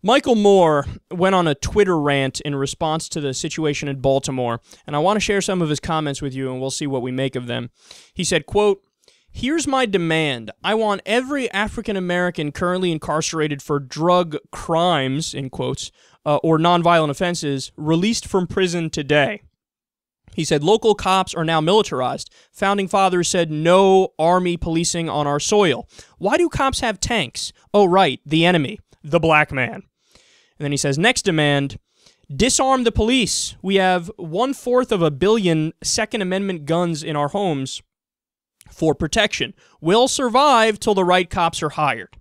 Michael Moore went on a Twitter rant in response to the situation in Baltimore, and I want to share some of his comments with you, and we'll see what we make of them. He said, quote, "Here's my demand. I want every African-American currently incarcerated for drug crimes, in quotes, or nonviolent offenses, released from prison today." He said, "Local cops are now militarized. Founding fathers said no army policing on our soil. Why do cops have tanks? Oh, right, the enemy, the black man." And then he says, next demand, disarm the police. We have 1/4 of a billion Second Amendment guns in our homes for protection. We'll survive till the right cops are hired.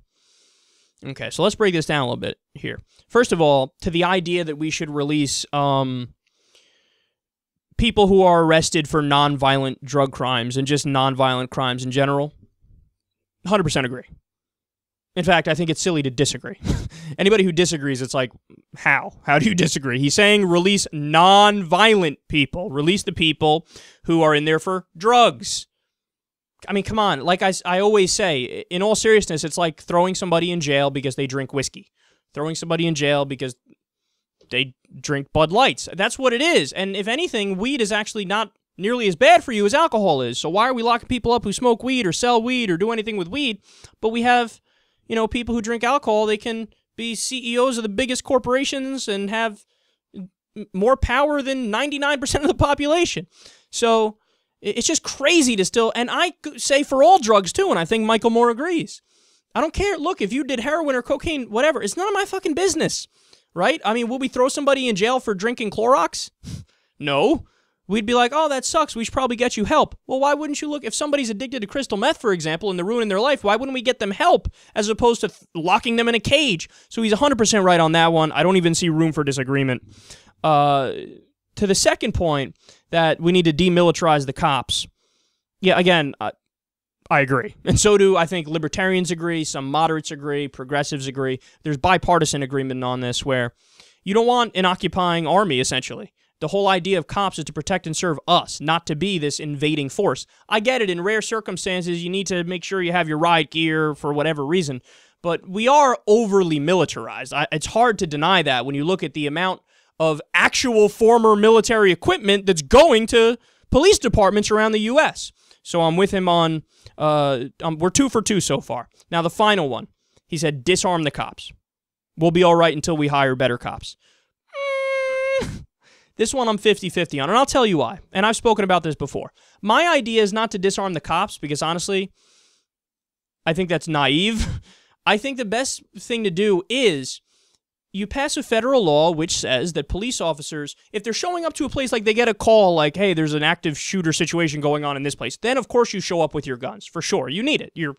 Okay, so let's break this down a little bit here. First of all, to the idea that we should release people who are arrested for nonviolent drug crimes and just nonviolent crimes in general, 100% agree. In fact, I think it's silly to disagree. Anybody who disagrees, it's like, how? How do you disagree? He's saying release non-violent people. Release the people who are in there for drugs. I mean, come on. Like I always say, in all seriousness, it's like throwing somebody in jail because they drink whiskey. Throwing somebody in jail because they drink Bud Lights. That's what it is. And if anything, weed is actually not nearly as bad for you as alcohol is. So why are we locking people up who smoke weed or sell weed or do anything with weed? But we have, people who drink alcohol, they can be CEOs of the biggest corporations and have more power than 99% of the population. So it's just crazy to still, and I say for all drugs too, and I think Michael Moore agrees. I don't care. Look, if you did heroin or cocaine, whatever, it's none of my fucking business, right? I mean, will we throw somebody in jail for drinking Clorox? No. We'd be like, oh, that sucks. We should probably get you help. Well, why wouldn't you look? If somebody's addicted to crystal meth, for example, and they're ruining their life, why wouldn't we get them help as opposed to locking them in a cage? So he's 100% right on that one. I don't even see room for disagreement. To the second point, that we need to demilitarize the cops. Yeah, again, I agree. And so do, I think, libertarians agree, some moderates agree, progressives agree. There's bipartisan agreement on this where you don't want an occupying army, essentially. The whole idea of cops is to protect and serve us, not to be this invading force. I get it. In rare circumstances, you need to make sure you have your riot gear for whatever reason. But we are overly militarized. It's hard to deny that when you look at the amount of actual former military equipment that's going to police departments around the U.S. So I'm with him on, we're 2 for 2 so far. Now the final one, he said, disarm the cops. We'll be all right until we hire better cops. This one I'm 50-50 on, and I'll tell you why. And I've spoken about this before. My idea is not to disarm the cops because, honestly, I think that's naive. I think the best thing to do is you pass a federal law which says that police officers, if they're showing up to a place, like they get a call like, hey, there's an active shooter situation going on in this place, then of course you show up with your guns. For sure. You need it. You're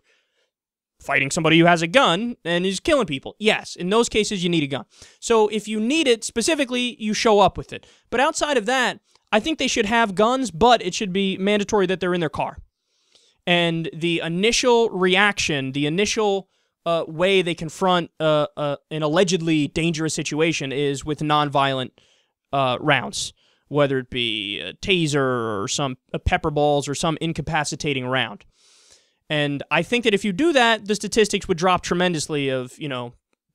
fighting somebody who has a gun and is killing people. Yes, in those cases, you need a gun. So if you need it specifically, you show up with it. But outside of that, I think they should have guns, but it should be mandatory that they're in their car. And the initial reaction, the initial way they confront an allegedly dangerous situation is with nonviolent rounds, whether it be a taser or some pepper balls or some incapacitating round. And I think that if you do that, the statistics would drop tremendously of,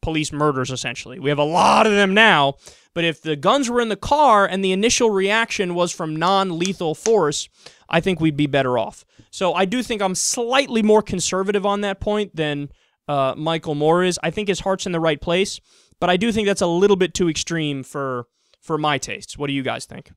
police murders, essentially. We have a lot of them now, but if the guns were in the car and the initial reaction was from non-lethal force, I think we'd be better off. So I do think I'm slightly more conservative on that point than Michael Moore is. I think his heart's in the right place, but I do think that's a little bit too extreme for my tastes. What do you guys think?